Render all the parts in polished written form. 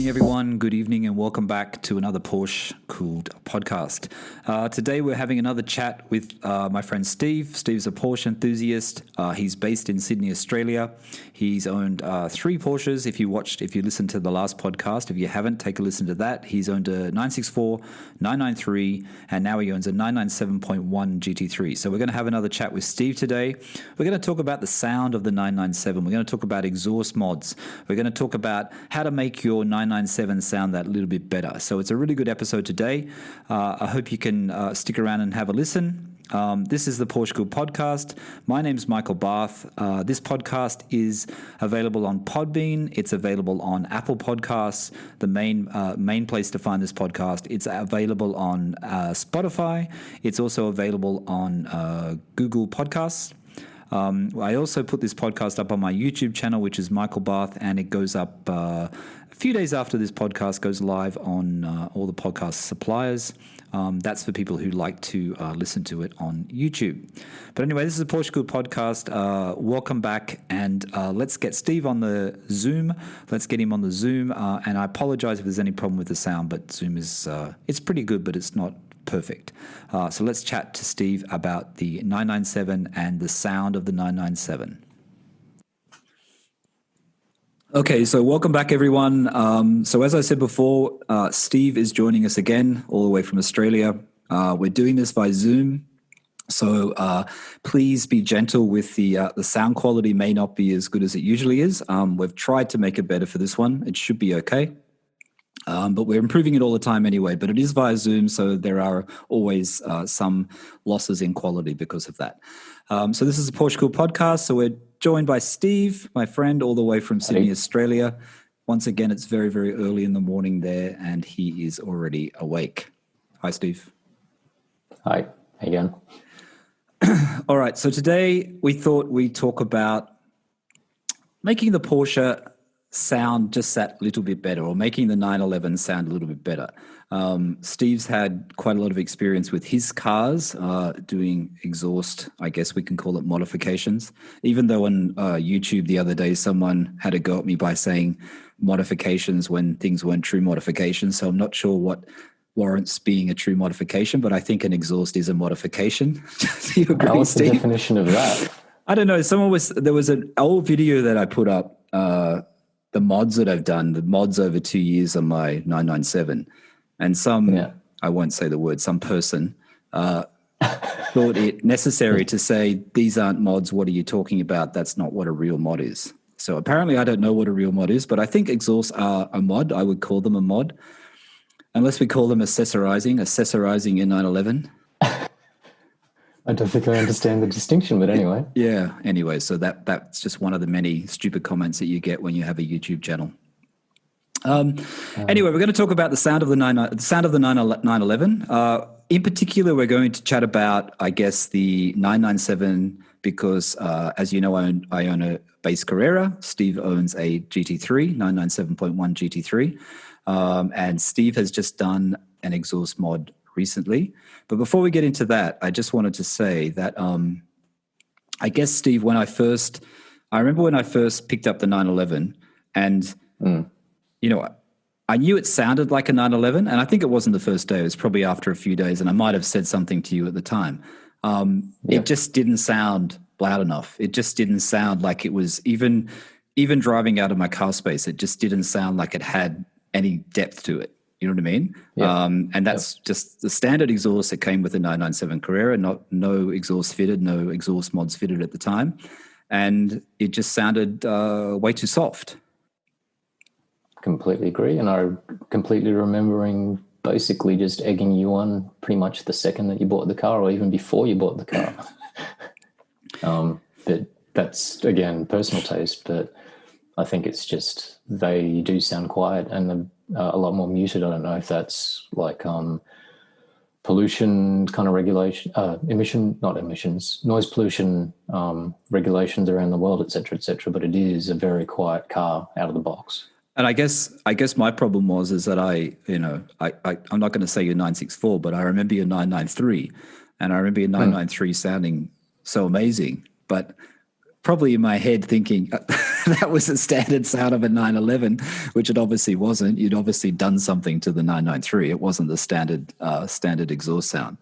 everyone. Good evening, and welcome back to another PorscheCooled Podcast. Today, we're having another chat with my friend Steve. Steve's a Porsche enthusiast. He's based in Sydney, Australia. He's owned 3 Porsches. If you listened to the last podcast, if you haven't, take a listen to that. He's owned a 964, 993, and now he owns a 997.1 GT3. So we're going to have another chat with Steve today. We're going to talk about the sound of the 997. We're going to talk about exhaust mods. We're going to talk about how to make your 997 sound that little bit better. So it's a really good episode today. I hope you can stick around and have a listen. This is the PorscheCooled Podcast. My name's Michael Barth. This podcast is available on Podbean. It's available on Apple Podcasts, the main place to find this podcast. It's available on Spotify. It's also available on Google Podcasts. I also put this podcast up on my YouTube channel, which is Michael Barth, and it goes up a few days after this podcast goes live on all the podcast suppliers. That's for people who like to listen to it on YouTube. But anyway, this is a PorscheCooled Podcast. Welcome back, and let's get Steve on the Zoom. Let's get him on the Zoom, and I apologize if there's any problem with the sound, but Zoom is it's pretty good, but it's not perfect. So let's chat to Steve about the 997 and the sound of the 997. Okay, so welcome back, everyone. So as I said before, Steve is joining us again, all the way from Australia. We're doing this by Zoom, so please be gentle with the sound quality. May not be as good as it usually is. We've tried to make it better for this one. It should be okay. But we're improving it all the time anyway. But it is via Zoom, so there are always some losses in quality because of that. So this is a PorscheCooled Podcast. So we're joined by Steve, my friend, all the way from Sydney, Australia. Once again, it's very, very early in the morning there, and he is already awake. Hi, Steve. Hi. How you going? All right. So today we thought we'd talk about making the Porsche sound just that little bit better, or making the 911 sound a little bit better. Steve's had quite a lot of experience with his cars doing exhaust, I guess we can call it modifications, even though on YouTube the other day someone had a go at me by saying modifications when things weren't true modifications. So I'm not sure what warrants being a true modification, but I think an exhaust is a modification. Do you agree, What's Steve? the definition of that? I don't know. There was an old video that I put up, the mods that I've done, the mods over 2 years on my 997. And I won't say the word, some person thought it necessary to say, these aren't mods, what are you talking about? That's not what a real mod is. So apparently I don't know what a real mod is, but I think exhausts are a mod. I would call them a mod, unless we call them accessorizing your 911. I don't think I understand the distinction, but anyway. Yeah, anyway, so that's just one of the many stupid comments that you get when you have a YouTube channel. Anyway, we're going to talk about the sound of the 911. In particular, we're going to chat about, I guess, the 997 because, as you know, I own a base Carrera. Steve owns a GT3, 997.1 GT3. And Steve has just done an exhaust mod recently. But before we get into that, I just wanted to say that I guess, Steve, I remember when I first picked up the 911 and you know, I knew it sounded like a 911, and I think it wasn't the first day. It was probably after a few days, and I might have said something to you at the time. It just didn't sound loud enough. It just didn't sound like it was even driving out of my car space. It just didn't sound like it had any depth to it. You know what I mean? Yeah. And that's just the standard exhaust that came with the 997 Carrera, no exhaust fitted, no exhaust mods fitted at the time. And it just sounded way too soft. Completely agree. And I completely remembering basically just egging you on pretty much the second that you bought the car, or even before you bought the car. But that's, again, personal taste, but I think it's just they do sound quiet and a lot more muted. I don't know if that's like pollution kind of regulation, noise pollution regulations around the world, et cetera, but it is a very quiet car out of the box. And I guess my problem is that I'm not going to say your 964, but I remember your 993, and I remember your 993 sounding so amazing. But probably in my head thinking that was the standard sound of a 911, which it obviously wasn't. You'd obviously done something to the 993. It wasn't the standard exhaust sound.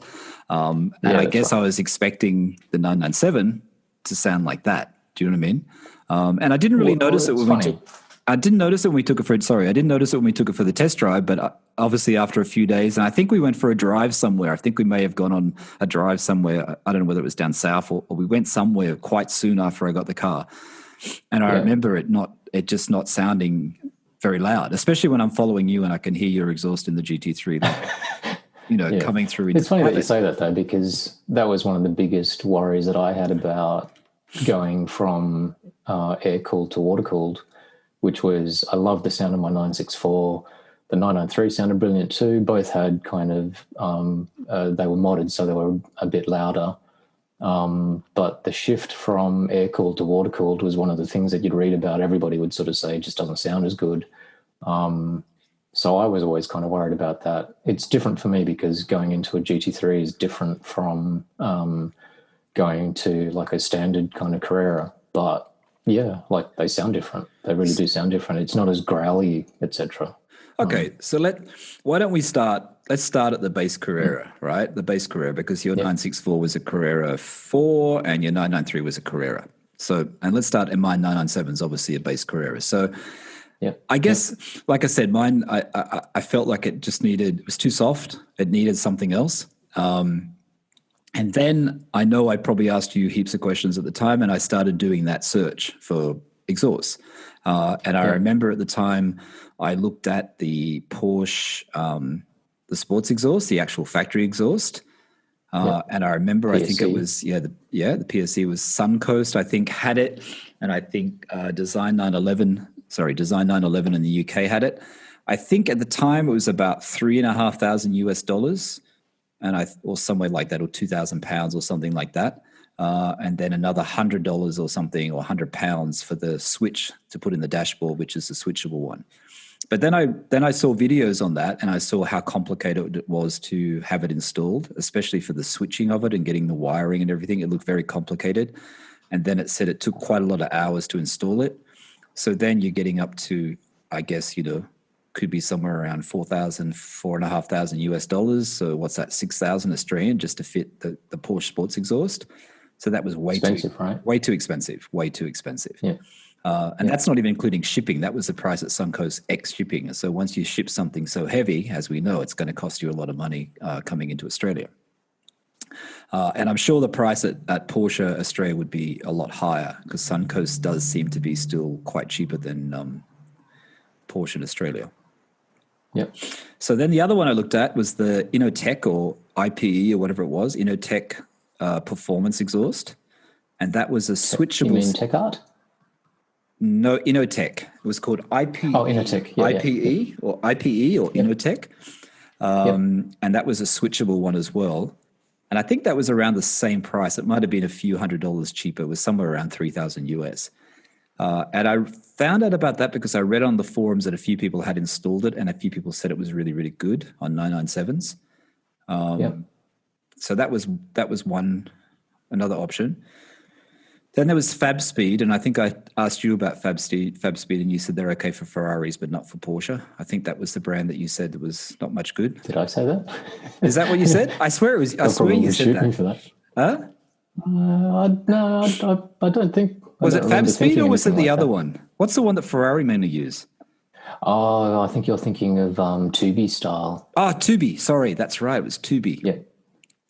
And I guess I was expecting the 997 to sound like that. Do you know what I mean? And I didn't really notice it when we took. I didn't notice it when we took it for. Sorry, I didn't notice it when we took it for the test drive. But obviously, after a few days, and I think we went for a drive somewhere. I think we may have gone on a drive somewhere. I don't know whether it was down south or we went somewhere quite soon after I got the car. And I remember it just not sounding very loud, especially when I'm following you and I can hear your exhaust in the GT3. Like, coming through. It's funny that you say that though, because that was one of the biggest worries that I had about going from air-cooled to water-cooled, which was I loved the sound of my 964. The 993 sounded brilliant too. Both had kind of, they were modded, so they were a bit louder. But the shift from air-cooled to water-cooled was one of the things that you'd read about. Everybody would sort of say it just doesn't sound as good. So I was always kind of worried about that. It's different for me because going into a GT3 is different from going to like a standard kind of Carrera. But yeah, like they sound different. They really do sound different. It's not as growly, etc. Okay, so why don't we start? Let's start at the base Carrera, right? The base Carrera, because your 964 was a Carrera 4 and your 993 was a Carrera. So, and let's start. And my 997 is obviously a base Carrera. So, I guess, like I said, mine, I felt like it was too soft. It needed something else. And then I know I probably asked you heaps of questions at the time, and I started doing that search for exhausts. And I remember at the time I looked at the Porsche, the sports exhaust, the actual factory exhaust. And I remember, PSC. I think it was, the PSC was Suncoast, I think, had it. And I think Design 911 in the UK had it. I think at the time it was about $3,500 US, or somewhere like that, or £2,000 or something like that. And then another $100 or something, or £100 for the switch to put in the dashboard, which is the switchable one. But then I saw videos on that, and I saw how complicated it was to have it installed, especially for the switching of it and getting the wiring and everything. It looked very complicated. And then it said it took quite a lot of hours to install it. So then you're getting up to, I guess, could be somewhere around $4,500 US. So what's that? 6,000 Australian just to fit the Porsche sports exhaust. So that was way too expensive. Yeah. And that's not even including shipping. That was the price at Suncoast X shipping. So once you ship something so heavy, as we know, it's going to cost you a lot of money coming into Australia. And I'm sure the price at Porsche Australia would be a lot higher, because Suncoast does seem to be still quite cheaper than Porsche in Australia. Yep. So then the other one I looked at was the Innotech, or IPE, or whatever it was, Innotech performance exhaust. And that was a switchable. You mean Tech Art? No, Innotech. It was called IPE. Oh, Innotech. IPE or Innotech. And that was a switchable one as well. And I think that was around the same price. It might have been a few $100s cheaper. It was somewhere around 3,000 US. And I found out about that because I read on the forums that a few people had installed it, and a few people said it was really, really good on 997s. So that was another option. Then there was FabSpeed, and I think I asked you about FabSpeed, and you said they're okay for Ferraris, but not for Porsche. I think that was the brand that you said that was not much good. Did I say that? Is that what you said? I swear it was. I swear you said that. Me for that. Huh? No, I don't think. Was it FabSpeed or was it the other one? What's the one that Ferrari mainly use? Oh, I think you're thinking of Tubi style. Oh, Tubi. Sorry, that's right. It was Tubi. Yeah.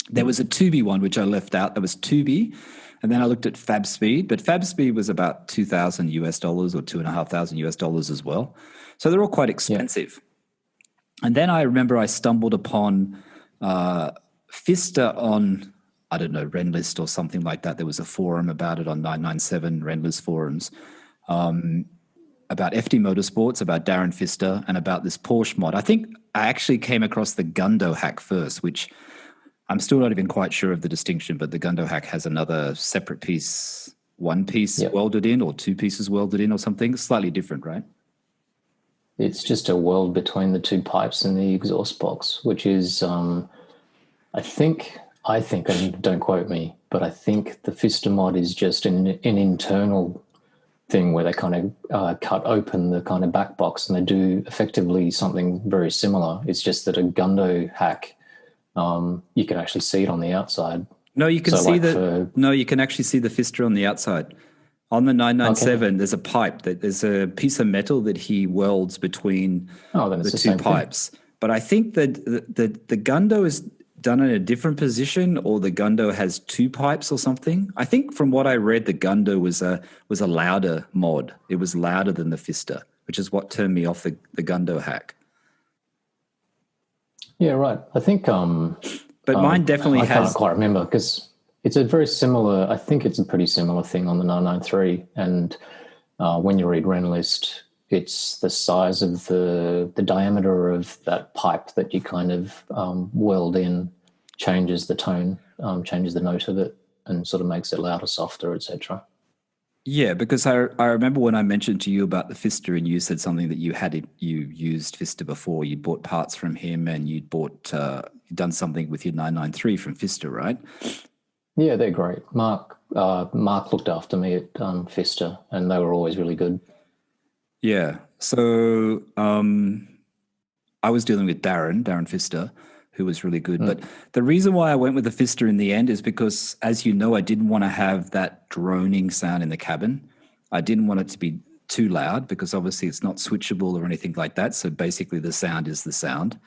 There was a Tubi one which I left out. There was Tubi, and then I looked at FabSpeed, but FabSpeed was about $2,000 US or $2,500 US as well. So they're all quite expensive. Yeah. And then I remember I stumbled upon Fister on, I don't know, Renlist or something like that. There was a forum about it on 997 Renlist forums about FD Motorsports, about Darren Fister, and about this Porsche mod. I think I actually came across the Gundo hack first, which I'm still not even quite sure of the distinction, but the Gundo hack has another separate piece, one piece welded in, or two pieces welded in or something. Slightly different, right? It's just a weld between the two pipes in the exhaust box, which is, I think I think, and don't quote me, but I think the Fister mod is just an internal thing where they kind of cut open the kind of back box, and they do effectively something very similar. It's just that a Gundo hack, you can actually see it on the outside. No, you can you can actually see the Fister on the outside. On the 997, there's a pipe there's a piece of metal that he welds between the two pipes. But I think that the Gundo is done in a different position, or the Gundo has two pipes or something. I think from what I read, the Gundo was a louder mod. It was louder than the Fister, which is what turned me off the Gundo hack. Yeah, right. I think but mine definitely has. I can't quite remember because it's a very similar. I think it's a pretty similar thing on the 993. And when you read Renlist, it's the size of the diameter of that pipe that you kind of weld in changes the tone, changes the note of it, and sort of makes it louder, softer, etc. Yeah, because I remember when I mentioned to you about the Fister, and you said something that you used Fister before. You'd bought parts from him, and you'd done something with your 993 from Fister, right? Yeah, they're great. Mark looked after me at Fister, and they were always really good. Yeah. So I was dealing with Darren Fister, who was really good. But the reason why I went with the Fister in the end is because, as you know, I didn't want to have that droning sound in the cabin. I didn't want it to be too loud because obviously it's not switchable or anything like that. So basically the sound is the sound.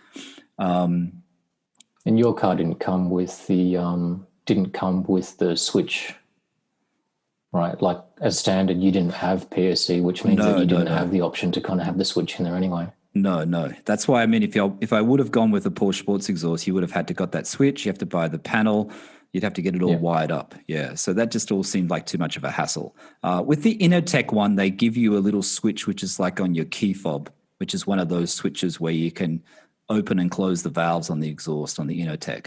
And your car didn't come with the switch, right? Like as standard, you didn't have PSC, which means that you didn't have the option to kind of have the switch in there anyway. No. That's why, I mean, if I would have gone with a Porsche Sports exhaust, you would have had to got that switch. You have to buy the panel. You'd have to get it all wired up. Yeah. So that just all seemed like too much of a hassle. With the Innotech one, they give you a little switch, which is like on your key fob, which is one of those switches where you can open and close the valves on the exhaust on the Innotech.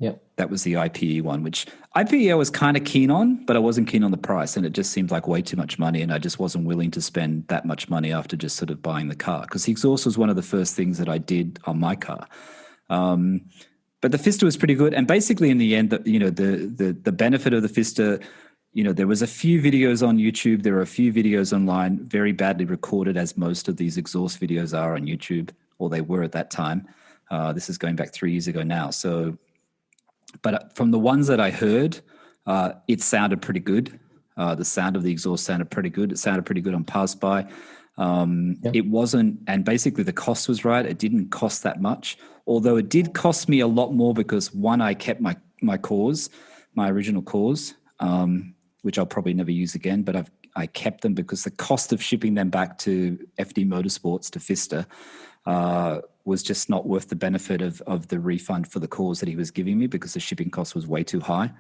Yep. That was the IPE one, which IPE I was kind of keen on, but I wasn't keen on the price, and it just seemed like way too much money, and I just wasn't willing to spend that much money after just sort of buying the car, because the exhaust was one of the first things that I did on my car. But the Fister was pretty good, and basically in the end, the benefit of the Fister, there was a few videos on YouTube, there are a few videos online, very badly recorded, as most of these exhaust videos are on YouTube, or they were at that time. This is going back 3 years ago now, so... But from the ones that I heard, it sounded pretty good. The sound of the exhaust sounded pretty good. It sounded pretty good on pass-by. It wasn't, and basically the cost was right. It didn't cost that much, although it did cost me a lot more because, one, I kept my cores, my original cores, which I'll probably never use again, but I kept them because the cost of shipping them back to FD Motorsports, to Fister, was just not worth the benefit of the refund for the cores that he was giving me, because the shipping cost was way too high.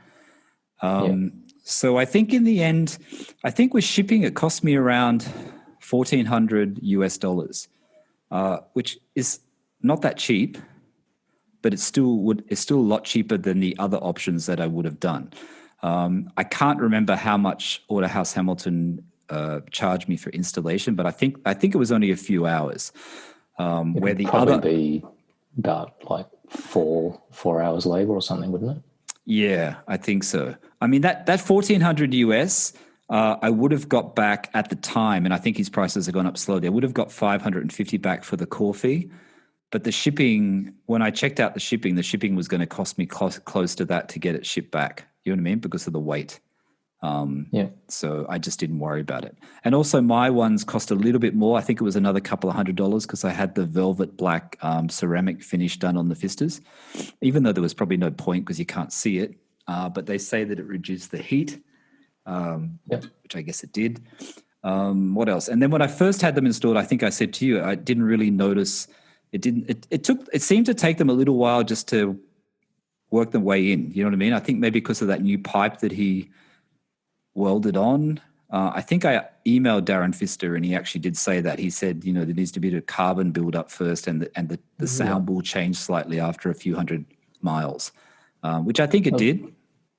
So I think in the end, with shipping, it cost me around $1,400 US, which is not that cheap, but it's still a lot cheaper than the other options that I would have done. I can't remember how much Autohouse Hamilton charged me for installation, but I think it was only a few hours. Where the other be about like four hours labor or something, wouldn't it? Yeah, I think so. I mean, that $1,400 US, I would have got back at the time, and I think his prices have gone up slowly. I would have got $550 back for the core fee, but the shipping, when I checked out the shipping was going to cost me close to that to get it shipped back. You know what I mean? Because of the weight. So I just didn't worry about it. And also my ones cost a little bit more. I think it was another couple of $100 because I had the velvet black ceramic finish done on the Fisters, even though there was probably no point because you can't see it. But they say that it reduced the heat, which I guess it did. What else? And then when I first had them installed, I think I said to you, I didn't really notice. It seemed to take them a little while just to work their way in. You know what I mean? I think maybe because of that new pipe that he welded on. I think I emailed Darren Fister, and he actually did say that. He said, there needs to be a carbon build up first, and the sound will change slightly after a few hundred miles, which I think it did.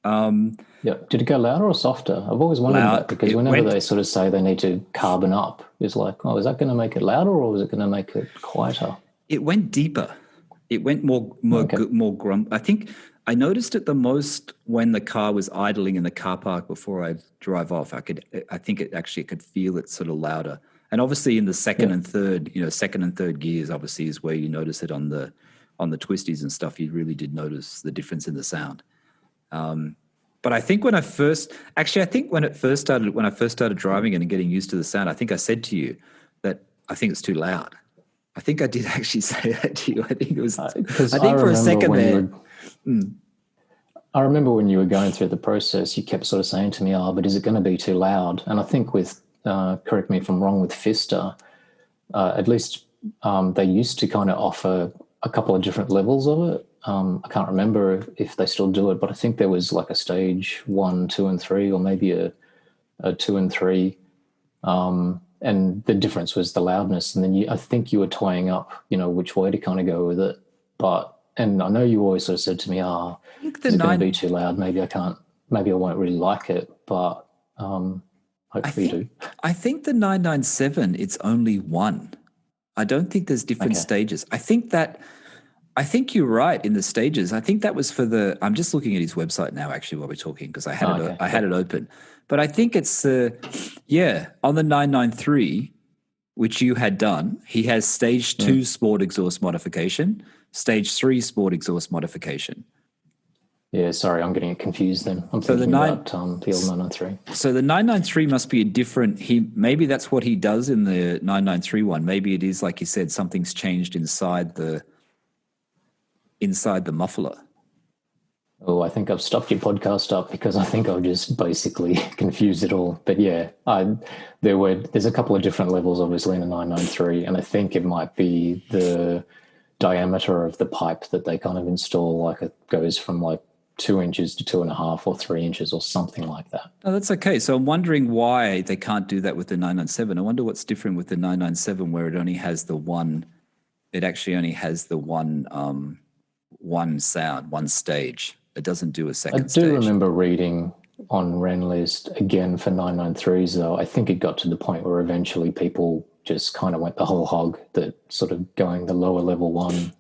Did it go louder or softer? I've always wondered that, because whenever they sort of say they need to carbon up, it's like, is that going to make it louder or is it going to make it quieter? It went deeper. It went more grum. I I noticed it the most when the car was idling in the car park before I drive off. I think it actually could feel it sort of louder. And obviously in the second and third, second and third gears, obviously is where you notice it on the twisties and stuff. You really did notice the difference in the sound. But I think when I first started driving it and getting used to the sound, I think I said to you that I think it's too loud. I think I did actually say that to you. I think it was. I think for a second there. I remember when you were going through the process, you kept sort of saying to me, "Oh, but is it going to be too loud?" And I think with, correct me if I'm wrong, with Fiesta, at least they used to kind of offer a couple of different levels of it. I can't remember if they still do it, but I think there was like a stage 1, 2, and 3, or maybe a 2 and 3. And the difference was the loudness. And then I think you were toying up, which way to kind of go with it. And I know you always sort of said to me, is it going to be too loud? Maybe I won't really like it, but hopefully you do. I think the 997, it's only one. I don't think there's different stages. I think you're right in the stages. I think that was I'm just looking at his website now, actually, while we're talking, because I had it open. But I think it's, on the 993, which you had done, he has stage 2 sport exhaust modification, stage 3 sport exhaust modification. Yeah, sorry, I'm getting it confused then. I'm thinking about the old 993. So the 993 must be a different, maybe that's what he does in the 993 one. Maybe it is, like you said, something's changed inside the muffler. Oh, I think I've stopped your podcast up because I think I've just basically confused it all. But yeah, there's a couple of different levels, obviously, in the 993, and I think it might be the diameter of the pipe that they kind of install, like it goes from like 2 inches to 2.5 or 3 inches or something like that. Oh, that's okay. So I'm wondering why they can't do that with the 997. I wonder what's different with the 997 where it only has the one. It actually only has the one sound, one stage. It doesn't do a second stage. I do remember reading on Renlist, again for 993s though, I think it got to the point where eventually people just kind of went the whole hog, that sort of going the lower level one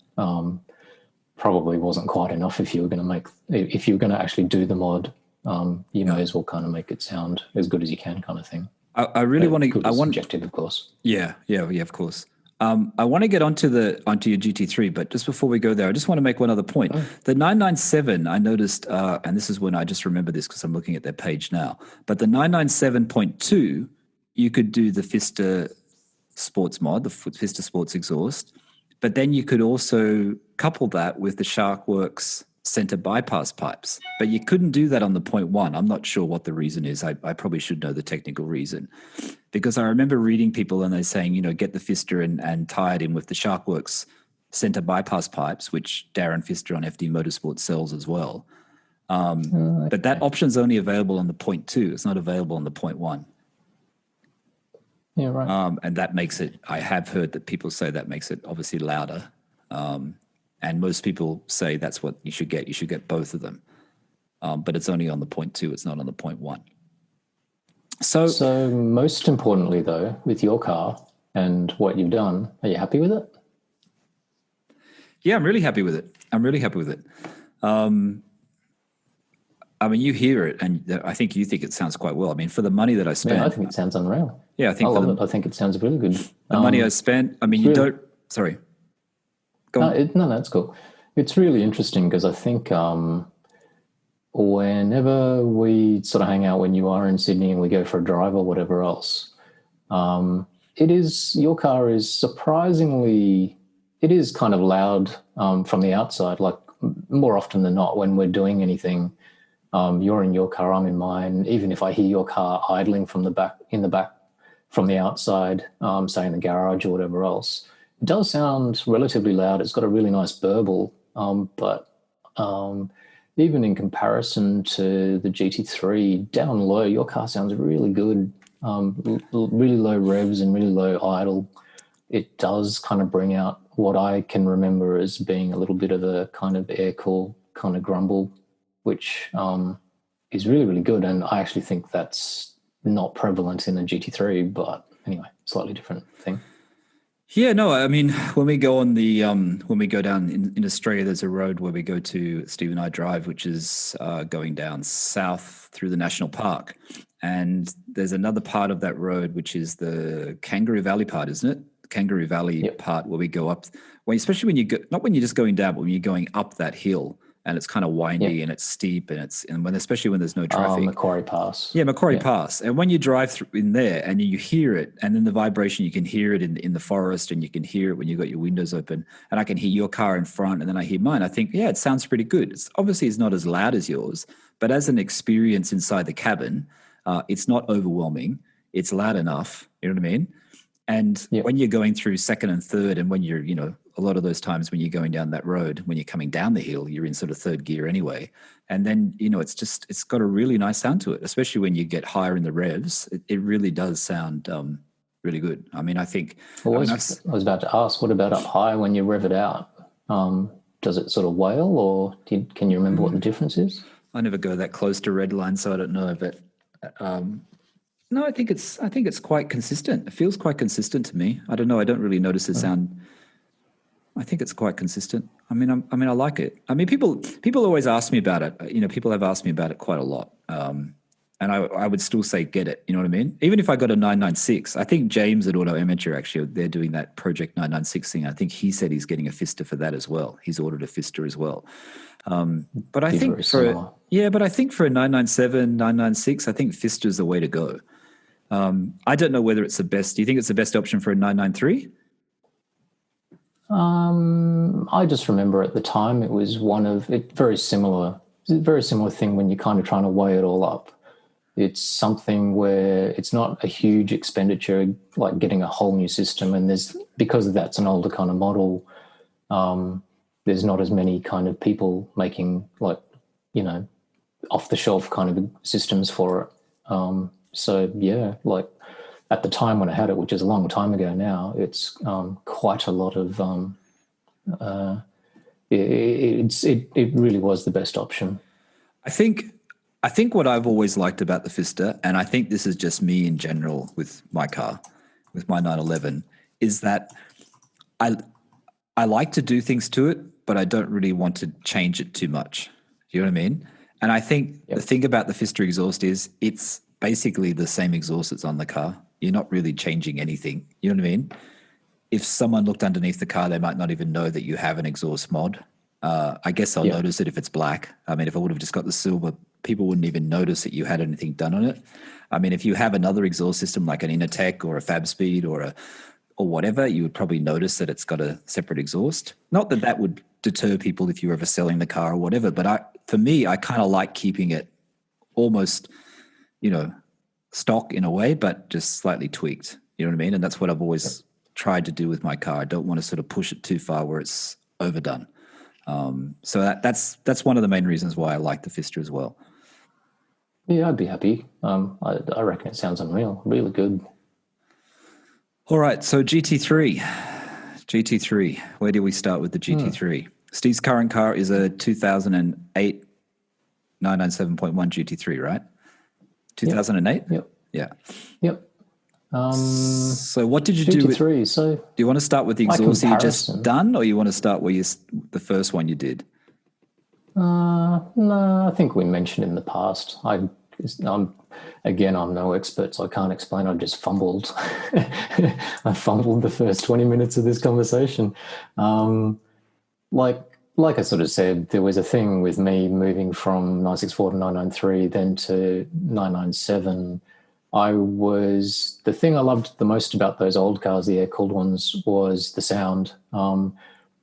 probably wasn't quite enough if you were going to actually do the mod. You may as well kind of make it sound as good as you can, kind of thing. I really want to. Subjective, of course. Yeah, of course. I want to get onto your GT3, but just before we go there, I just want to make one other point. The 997, I noticed, and this is when I just remember this because I'm looking at their page now, but the 997.2, you could do the Fiesta Sports mod, the Fiesta Sports exhaust, but then you could also couple that with the Sharkworks center bypass pipes, but you couldn't do that on the 0.1. I'm not sure what the reason is. I probably should know the technical reason, because I remember reading people and they're saying, get the Fiesta and tie it in with the Sharkworks center bypass pipes, which Darren Fister on FD Motorsport sells as well. But that option's only available on the 0.2. It's not available on the 0.1. Yeah, right. And that makes it, I have heard that people say that makes it obviously louder. And most people say that's what you should get. You should get both of them. But it's only on the 0.2. It's not on the 0.1. So most importantly, though, with your car and what you've done, are you happy with it? Yeah, I'm really happy with it. I mean, you hear it, and I think you think it sounds quite well. I mean, for the money that I spent. Yeah, I think it sounds unreal. Yeah, I love it. I think it sounds really good. The money I spent, I mean, you really, don't... Sorry. Go on. No, that's cool. It's really interesting because I think whenever we sort of hang out when you are in Sydney and we go for a drive or whatever else, your car is surprisingly, it is kind of loud from the outside, like more often than not when we're doing anything. You're in your car, I'm in mine. Even if I hear your car idling from the back, from the outside, say in the garage or whatever else, it does sound relatively loud. It's got a really nice burble, but even in comparison to the GT3, down low, your car sounds really good. Really low revs and really low idle. It does kind of bring out what I can remember as being a little bit of a kind of air cool kind of grumble, which is really, really good. And I actually think that's not prevalent in the GT3, but anyway, slightly different thing. Yeah, no, I mean, when we go on the when we go down in Australia, there's a road where we go to Steve and I drive, which is going down south through the national park, and there's another part of that road which is the Kangaroo Valley part, isn't it? The Kangaroo Valley Yep. part where we go up, when especially when you go, not when you're just going down, but when you're going up that hill, and it's kind of windy Yep. and it's steep and when especially when there's no traffic. Macquarie Pass. Yeah, Macquarie Yeah. Pass. And when you drive through in there and you hear it, and then the vibration, you can hear it in the forest, and you can hear it when you've got your windows open. And I can hear your car in front, and then I hear mine. I think, yeah, it sounds pretty good. It's obviously it's not as loud as yours, but as an experience inside the cabin, it's not overwhelming. It's loud enough. You know what I mean? And Yep. when you're going through second and third, and when you're, a lot of those times when you're going down that road, when you're coming down the hill, you're in sort of third gear anyway. And then, it's got a really nice sound to it, especially when you get higher in the revs. It really does sound really good. I mean, I think. Well, I mean, I was about to ask, what about up high when you rev it out? Does it sort of wail, or can you remember what the difference is? I never go that close to red line, so I don't know. But no, I think it's quite consistent. It feels quite consistent to me. I don't know. I don't really notice the sound. I think it's quite consistent. I mean, I like it. I mean, people always ask me about it. People have asked me about it quite a lot. And I would still say get it. You know what I mean? Even if I got a 996, I think James at Auto Amateur, actually, they're doing that Project 996 thing. I think he said he's getting a Fister for that as well. He's ordered a Fister as well. But I think for a 997, 996, I think Fister's the way to go. I don't know whether it's the best. Do you think it's the best option for a 993? I just remember at the time it was very similar thing when you're kind of trying to weigh it all up. It's something where it's not a huge expenditure, like getting a whole new system. And because that's an older kind of model, there's not as many kind of people making off the shelf kind of systems for it. So yeah, like at the time when I had it, which is a long time ago now, it's quite a lot of. It really was the best option. I think what I've always liked about the Fister, and I think this is just me in general with my car, with my 911, is that I like to do things to it, but I don't really want to change it too much. You know what I mean? And I think the thing about the Fister exhaust is it's basically the same exhaust that's on the car. You're not really changing anything. You know what I mean? If someone looked underneath the car, they might not even know that you have an exhaust mod. I guess I'll notice it if it's black. I mean, if I would have just got the silver, people wouldn't even notice that you had anything done on it. I mean, if you have another exhaust system like an Innertech or a FabSpeed or whatever, you would probably notice that it's got a separate exhaust. Not that that would deter people if you're ever selling the car or whatever, but for me, I kind of like keeping it almost, stock in a way, but just slightly tweaked. You know what I mean? And that's what I've always tried to do with my car. I don't want to sort of push it too far where it's overdone. So that's one of the main reasons why I like the Fister as well. Yeah, I'd be happy. I reckon it sounds unreal, really good. All right, so GT3. Where do we start with the GT3? Steve's current car is a 2008 997.1 GT3, right? 2008? Yep. Yeah. Yep. So what did you do with GT3? So do you want to start with the exhaust that you just done, or you want to start where the first one you did? No, I think we mentioned in the past. I'm no expert, so I can't explain. I just fumbled. I fumbled the first 20 minutes of this conversation. Like I sort of said, there was a thing with me moving from 964 to 993, then to 997. The thing I loved the most about those old cars, the air-cooled ones, was the sound.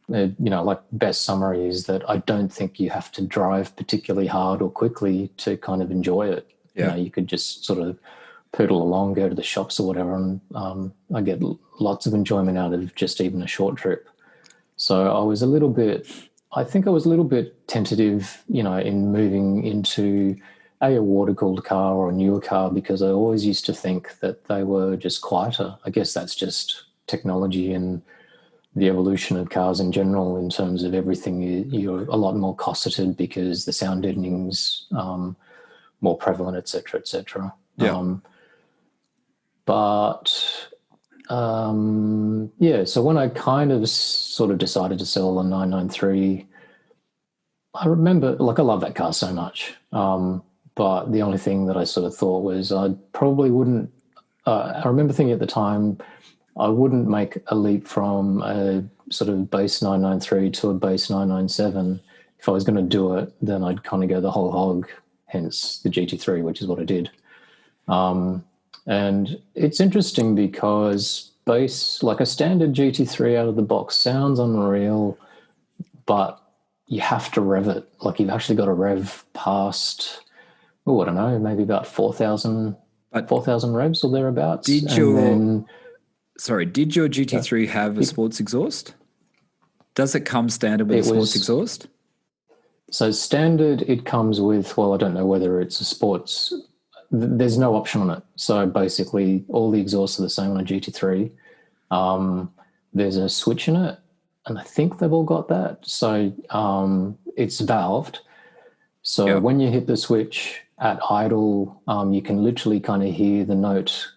Like best summary is that I don't think you have to drive particularly hard or quickly to kind of enjoy it. Yeah. You could just sort of poodle along, go to the shops or whatever, and I get lots of enjoyment out of just even a short trip. So I was a little bit tentative, in moving into a water-cooled car or a newer car, because I always used to think that they were just quieter. I guess that's just technology and the evolution of cars in general in terms of everything. You're a lot more cosseted because the sound deadening's more prevalent, et cetera, et cetera. Yeah. But So when I kind of sort of decided to sell the 993, I remember, like, I love that car so much. But the only thing that I sort of thought was I probably wouldn't, I remember thinking at the time, I wouldn't make a leap from a sort of base 993 to a base 997. If I was going to do it, then I'd kind of go the whole hog, hence the GT3, which is what I did. And it's interesting because like a standard GT3 out of the box sounds unreal, but you have to rev it. Like, you've actually got to rev past, I don't know, maybe about 4,000 revs or thereabouts. Did your GT3 have a sports exhaust? Does it come standard with a sports exhaust? So standard, it comes with, I don't know whether it's a sports, there's no option on it. So basically all the exhausts are the same on a GT3. There's a switch in it, and I think they've all got that. So it's valved. So when you hit the switch at idle, you can literally kind of hear the note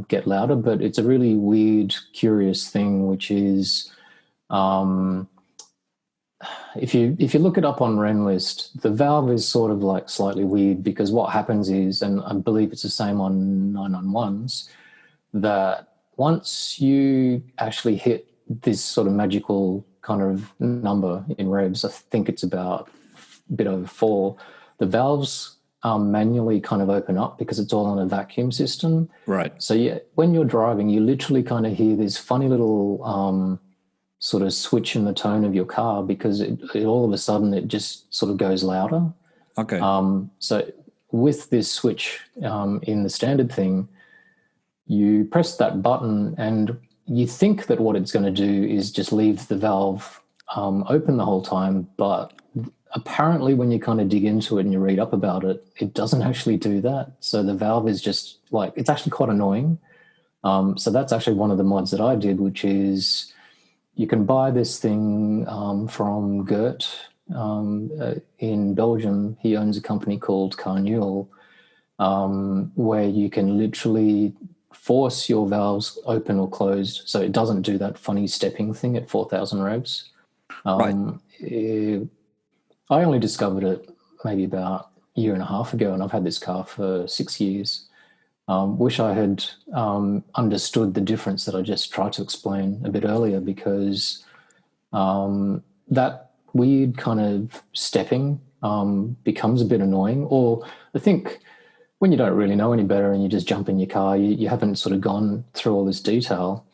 get louder, but it's a really weird, curious thing, which is if you look it up on Renlist, the valve is sort of like slightly weird, because what happens is, and I believe it's the same on 991s, that once you actually hit this sort of magical kind of number in revs, I think it's about a bit over 4, the valves manually kind of open up because it's all on a vacuum system. Right. So when you're driving, you literally kind of hear this funny little sort of switch in the tone of your car, because it all of a sudden it just sort of goes louder. Okay. So with this switch in the standard thing, you press that button and you think that what it's going to do is just leave the valve open the whole time, but apparently when you kind of dig into it and you read up about it, it doesn't actually do that. So the valve is just like, it's actually quite annoying. So that's actually one of the mods that I did, which is you can buy this thing from Gert in Belgium. He owns a company called Carnule, where you can literally force your valves open or closed, so it doesn't do that funny stepping thing at 4,000 revs. Right. I only discovered it maybe about a year and a half ago, and I've had this car for 6 years. Wish I had understood the difference that I just tried to explain a bit earlier, because that weird kind of stepping becomes a bit annoying. Or I think when you don't really know any better and you just jump in your car, you haven't sort of gone through all this detail.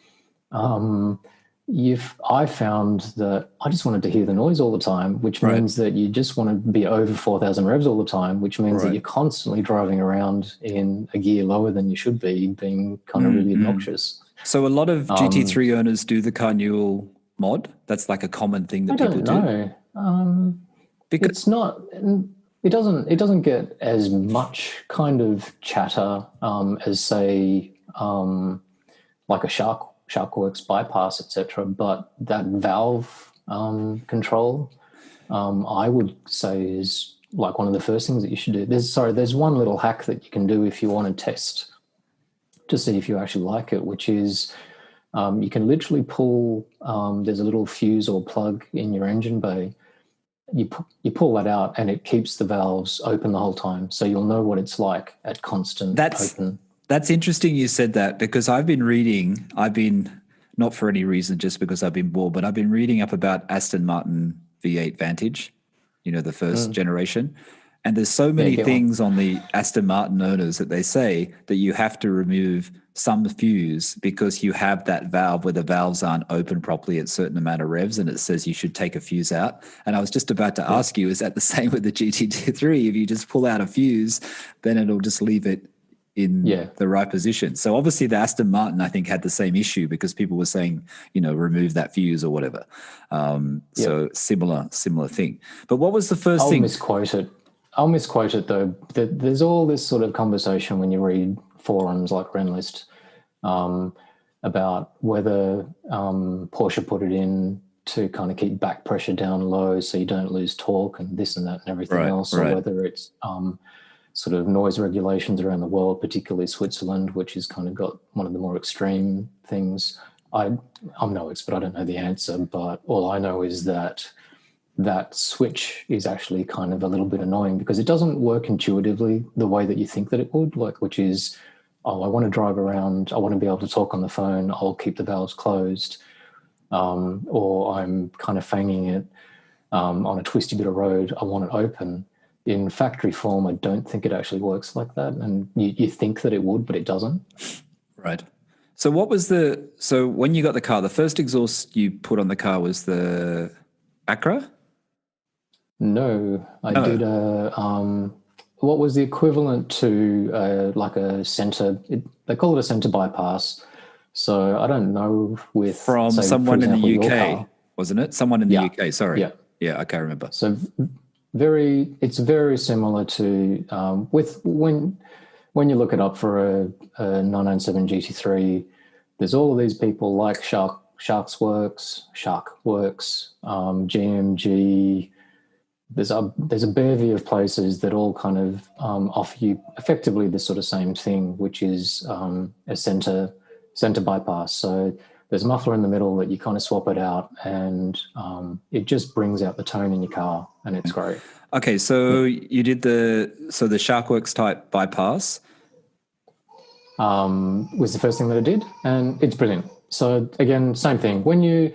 I found that I just wanted to hear the noise all the time, which means that you just want to be over 4,000 revs all the time, which means that you're constantly driving around in a gear lower than you should be, being kind of really obnoxious. So a lot of GT3 owners do the Carnule mod. That's like a common thing that people do. I don't know. Because it's not. It doesn't get as much kind of chatter as, say, like a Sharkworks bypass, etc. But that valve control, I would say, is like one of the first things that you should do. There's one little hack that you can do if you want to test to see if you actually like it, which is you can literally pull. There's a little fuse or plug in your engine bay. You pull that out and it keeps the valves open the whole time, so you'll know what it's like at constant open. That's interesting you said that, because I've been not for any reason, just because I've been bored, but I've been reading up about Aston Martin V8 Vantage, the first generation. And there's so many things on the Aston Martin owners that they say that you have to remove some fuse because you have that valve where the valves aren't open properly at a certain amount of revs, and it says you should take a fuse out. And I was just about to ask you, is that the same with the GT3? If you just pull out a fuse, then it'll just leave it in the right position. So obviously the Aston Martin, I think, had the same issue, because people were saying, remove that fuse or whatever. So similar thing. But what was the first thing? I'll misquote it though. There's all this sort of conversation when you read forums like Renlist about whether Porsche put it in to kind of keep back pressure down low so you don't lose torque and this and that and everything else, or whether it's sort of noise regulations around the world, particularly Switzerland, which has kind of got one of the more extreme things. I'm no expert, I don't know the answer, but all I know is that switch is actually kind of a little bit annoying because it doesn't work intuitively the way that you think that it would, like, which is, oh, I want to drive around, I want to be able to talk on the phone, I'll keep the valves closed, or I'm kind of fanging it on a twisty bit of road, I want it open. In factory form, I don't think it actually works like that. And you think that it would, but it doesn't. Right. So when you got the car, the first exhaust you put on the car was the Acura? No, I did what was the equivalent to like a center, they call it a center bypass. So I don't know From someone in the UK, wasn't it? Someone in the UK, sorry. Yeah, I can't remember. So it's very similar to with when you look it up for a 997 GT3, there's all of these people like Sharkworks, GMG. There's a bevy of places that all kind of offer you effectively the sort of same thing, which is a center bypass. So there's a muffler in the middle that you kind of swap it out, and it just brings out the tone in your car, and it's great. Okay, so you did the Sharkworks type bypass. Was the first thing that I did, and it's brilliant. So again, same thing. When you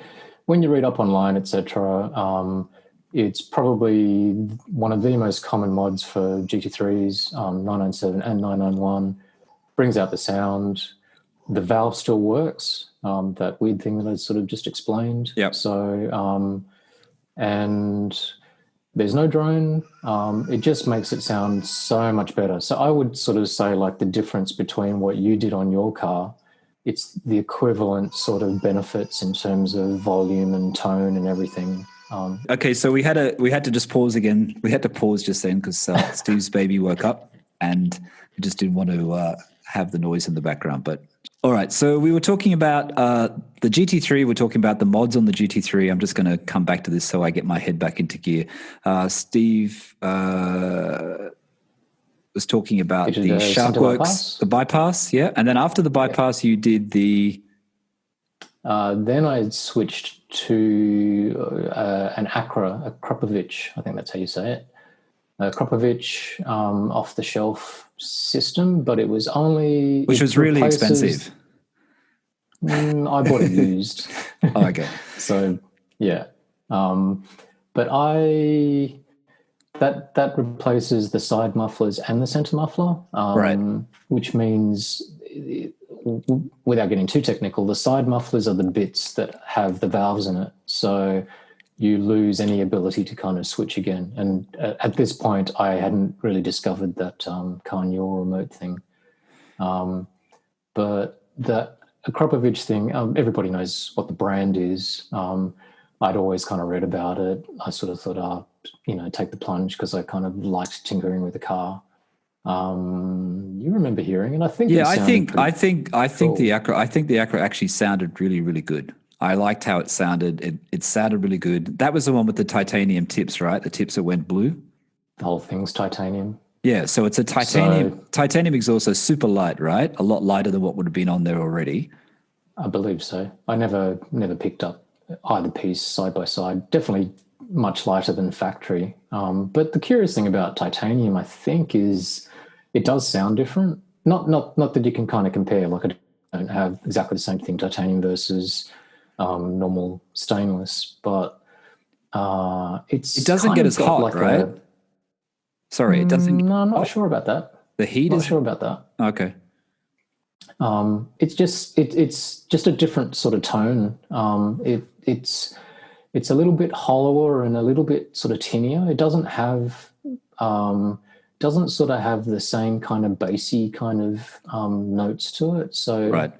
read up online, etc., it's probably one of the most common mods for GT3s, 997 and 991. Brings out the sound. The valve still works. That weird thing that I sort of just explained. Yep. So, and there's no drone. It just makes it sound so much better. So I would sort of say, like, the difference between what you did on your car, it's the equivalent sort of benefits in terms of volume and tone and everything. Okay, so we had to just pause again. We had to pause just then because Steve's baby woke up, and we just didn't want to have the noise in the background. But all right, so we were talking about the GT3. We're talking about the mods on the GT3. I'm just going to come back to this so I get my head back into gear. Steve was talking about the Sharkworks, the bypass, yeah. And then after the bypass, you did the. Then I switched to an Acura, a Kropovich, I think that's how you say it. A Kropovich off-the-shelf system, but it was only... Which was really expensive. I bought it used. Oh, okay. So, yeah. But that replaces the side mufflers and the center muffler, right. Which means... without getting too technical, the side mufflers are the bits that have the valves in it. So you lose any ability to kind of switch again. And at this point, I hadn't really discovered that car neural remote thing. But the Kropovich thing, everybody knows what the brand is. I'd always kind of read about it. I sort of thought, take the plunge because I kind of liked tinkering with the car. You remember hearing it? I think. Yeah, I think the Acura actually sounded really, really good. I liked how it sounded. It sounded really good. That was the one with the titanium tips, right? The tips that went blue. The whole thing's titanium. Yeah, so it's a titanium exhaust, so super light, right? A lot lighter than what would have been on there already. I believe so. I never picked up either piece side by side. Definitely much lighter than factory. But the curious thing about titanium, I think, is it does sound different. Not that you can kind of compare. Like, I don't have exactly the same thing, titanium versus normal stainless, but it doesn't get as hot, like, right? Sorry, it doesn't. No, I'm not sure about that. The heat Not sure about that. Okay. It's just a different sort of tone. It's a little bit hollower and a little bit sort of tinier. It doesn't sort of have the same kind of bassy kind of notes to it. So right.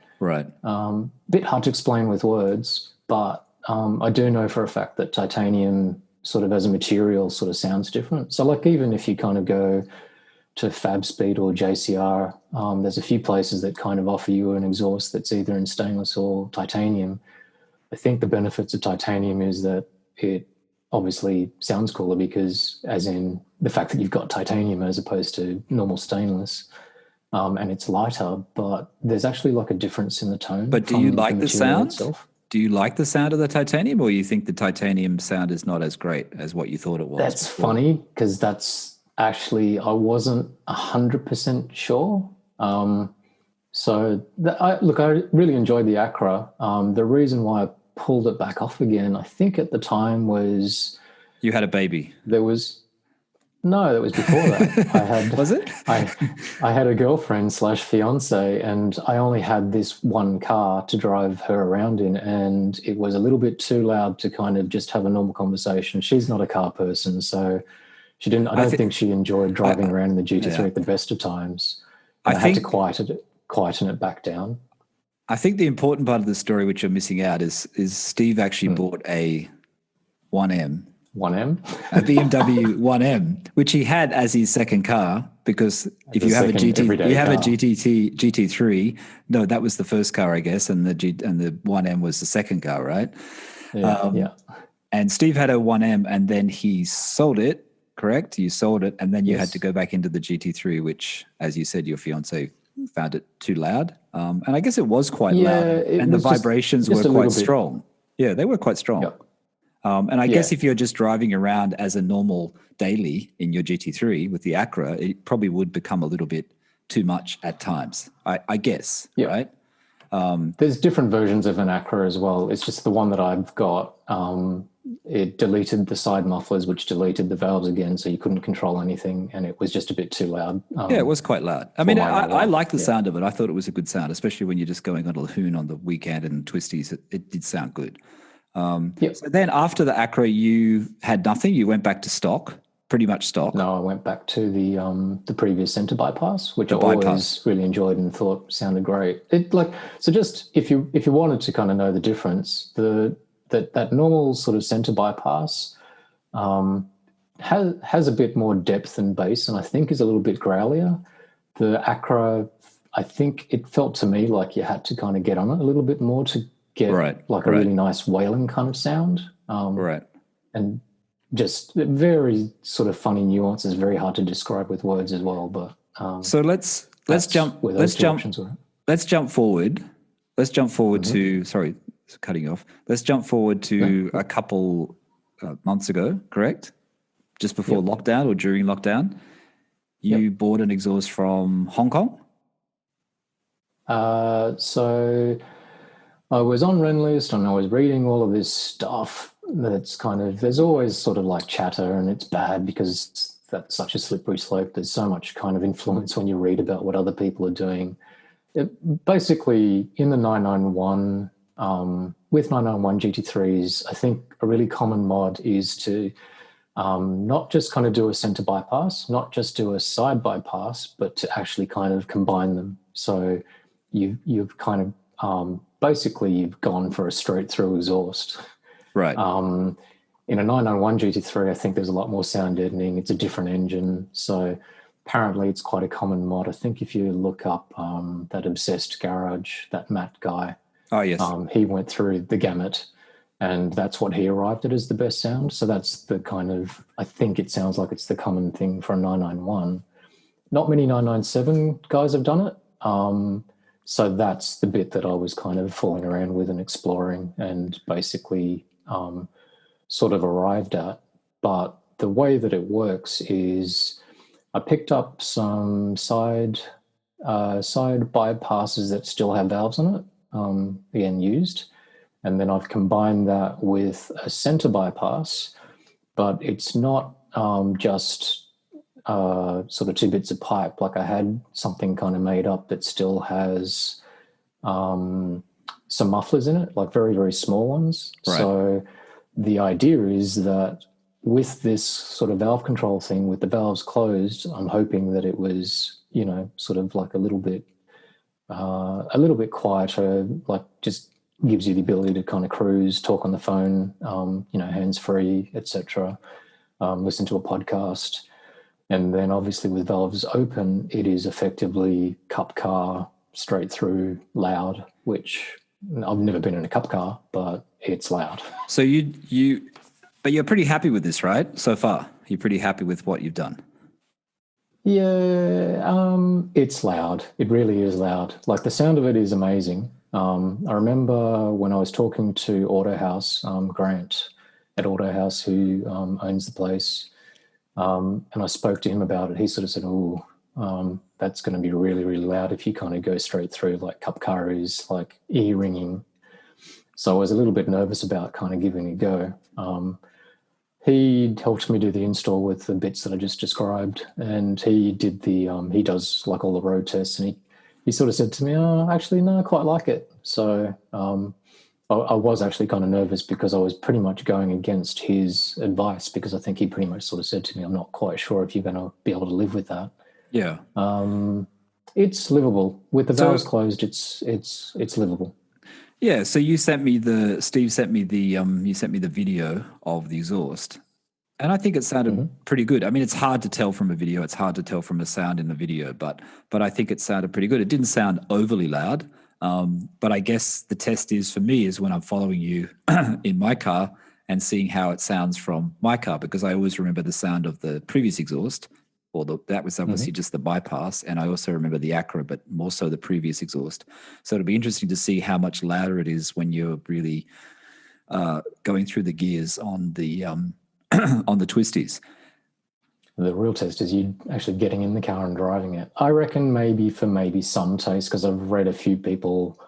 Bit hard to explain with words, but I do know for a fact that titanium sort of as a material sort of sounds different. So, like, even if you kind of go to FabSpeed or JCR, there's a few places that kind of offer you an exhaust that's either in stainless or titanium. I think the benefits of titanium is that it obviously sounds cooler because, as in the fact that you've got titanium as opposed to normal stainless, and it's lighter, but there's actually like a difference in the tone. But do you like the material sound? itself. Do you like the sound of the titanium, or you think the titanium sound is not as great as what you thought it was? That's before? funny because that's actually, I wasn't 100% sure. I really enjoyed the Acura. The reason why I pulled it back off again, I think at the time was... You had a baby. That was before that. I had... Was it? I had a girlfriend / fiance, and I only had this one car to drive her around in, and it was a little bit too loud to kind of just have a normal conversation. She's not a car person, so she didn't... I don't think she enjoyed driving around in the GT3 at the best of times. I had to quieten it back down. I think the important part of the story which you're missing out is Steve actually bought a 1M. 1M? A BMW 1M, which he had as his second car, because if you have a GT3, no, that was the first car, I guess, and the 1M was the second car, right? Yeah. And Steve had a 1M, and then he sold it. Correct? You sold it, and then you had to go back into the GT3, which, as you said, your fiance found it too loud. And I guess it was quite loud, and the vibrations were quite strong. Yeah, they were quite strong. Yep. And I guess if you're just driving around as a normal daily in your GT3 with the Acura, it probably would become a little bit too much at times, I guess, right? There's different versions of an Acura as well. It's just the one that I've got. It deleted the side mufflers, which deleted the valves again, so you couldn't control anything, and it was just a bit too loud. It was quite loud. I mean, I like the sound of it. I thought it was a good sound, especially when you're just going on a hoon on the weekend and twisties. It did sound good. So then after the Acura, you had nothing. You went back to stock, pretty much stock. No, I went back to the previous center bypass, which I always really enjoyed and thought sounded great. So just if you wanted to kind of know the difference, that normal sort of center bypass has a bit more depth and bass, and I think is a little bit growlier. The Acura, I think it felt to me like you had to kind of get on it a little bit more to get a really nice wailing kind of sound. And just very sort of funny nuances, very hard to describe with words as well. But so let's jump forward. Let's jump forward to cutting you off. Let's jump forward to a couple months ago, correct? Just before lockdown or during lockdown, you bought an exhaust from Hong Kong. So I was on Renlist and I was reading all of this stuff that's kind of, there's always sort of like chatter, and it's bad because that's such a slippery slope. There's so much kind of influence when you read about what other people are doing. Basically, in the 991, with 991 GT3s, I think a really common mod is to not just kind of do a center bypass, not just do a side bypass, but to actually kind of combine them. So you've kind of basically you've gone for a straight through exhaust. Right. In a 991 GT3, I think there's a lot more sound deadening. It's a different engine. So apparently it's quite a common mod. I think if you look up that Obsessed Garage, that Matt guy, he went through the gamut, and that's what he arrived at as the best sound. So that's the kind of, I think it sounds like it's the common thing for a 991. Not many 997 guys have done it. So that's the bit that I was kind of fooling around with and exploring and basically sort of arrived at. But the way that it works is I picked up some side bypasses that still have valves on it, again used, and then I've combined that with a center bypass, but it's not just sort of two bits of pipe. Like I had something kind of made up that still has some mufflers in it, like very, very small ones. Right. So the idea is that with this sort of valve control thing, with the valves closed, I'm hoping that it was, sort of like a little bit quieter, like just gives you the ability to kind of cruise, talk on the phone, hands-free, etc., listen to a podcast. And then obviously with valves open, it is effectively cup car, straight through, loud, which I've never been in a cup car, but it's loud. So you But you're pretty happy with this, right? So far, you're pretty happy with what you've done. Yeah, it's loud. It really is loud. Like the sound of it is amazing. I remember when I was talking to Autohouse, Grant at Autohouse, who owns the place, and I spoke to him about it. He sort of said, "Oh, that's going to be really, really loud if you kind of go straight through. Like Cup Car is like ear ringing." So I was a little bit nervous about kind of giving it a go. He helped me do the install with the bits that I just described, and he did he does like all the road tests, and he sort of said to me, "Oh, actually, no, I quite like it." So I was actually kind of nervous because I was pretty much going against his advice, because I think he pretty much sort of said to me, "I'm not quite sure if you're going to be able to live with that." Yeah. It's livable with the valves closed. It's livable. Yeah, so you sent me Steve sent me you sent me the video of the exhaust, and I think it sounded pretty good. I mean, it's hard to tell from a video, it's hard to tell from a sound in the video, but I think it sounded pretty good. It didn't sound overly loud, but I guess the test is for me is when I'm following you in my car and seeing how it sounds from my car, because I always remember the sound of the previous exhaust, or that was obviously just the bypass, and I also remember the Acura, but more so the previous exhaust. So it'll be interesting to see how much louder it is when you're really going through the gears on the on the twisties. The real test is you actually getting in the car and driving it. I reckon maybe some taste, because I've read a few people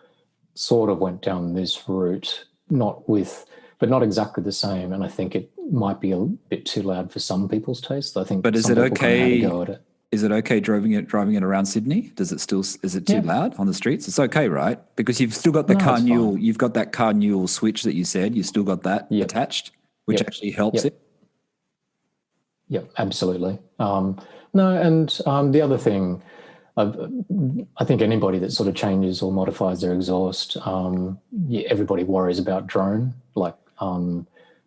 sort of went down this route, but not exactly the same. And I think it might be a bit too loud for some people's taste. I think. But is some it people kind of had a okay? go at it. Is it okay driving it around Sydney? Is it too loud on the streets? It's okay, right? Because you've still got the Carnule, you've got that Carnule switch that you said, you still got that attached, which actually helps it. Yep, absolutely. No, and the other thing, I think anybody that sort of changes or modifies their exhaust, everybody worries about drone, like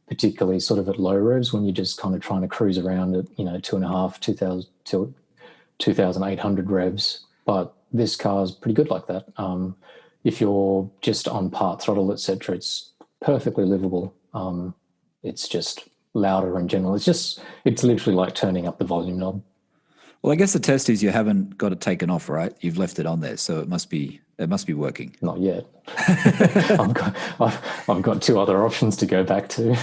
particularly sort of at low revs when you're just kind of trying to cruise around at 2,800 revs. But this car is pretty good like that. If you're just on part throttle, etc., it's perfectly livable. It's just louder in general. It's literally like turning up the volume knob. Well, I guess the test is you haven't got it taken off, right? You've left it on there, so it must be working. Not yet. I've got two other options to go back to.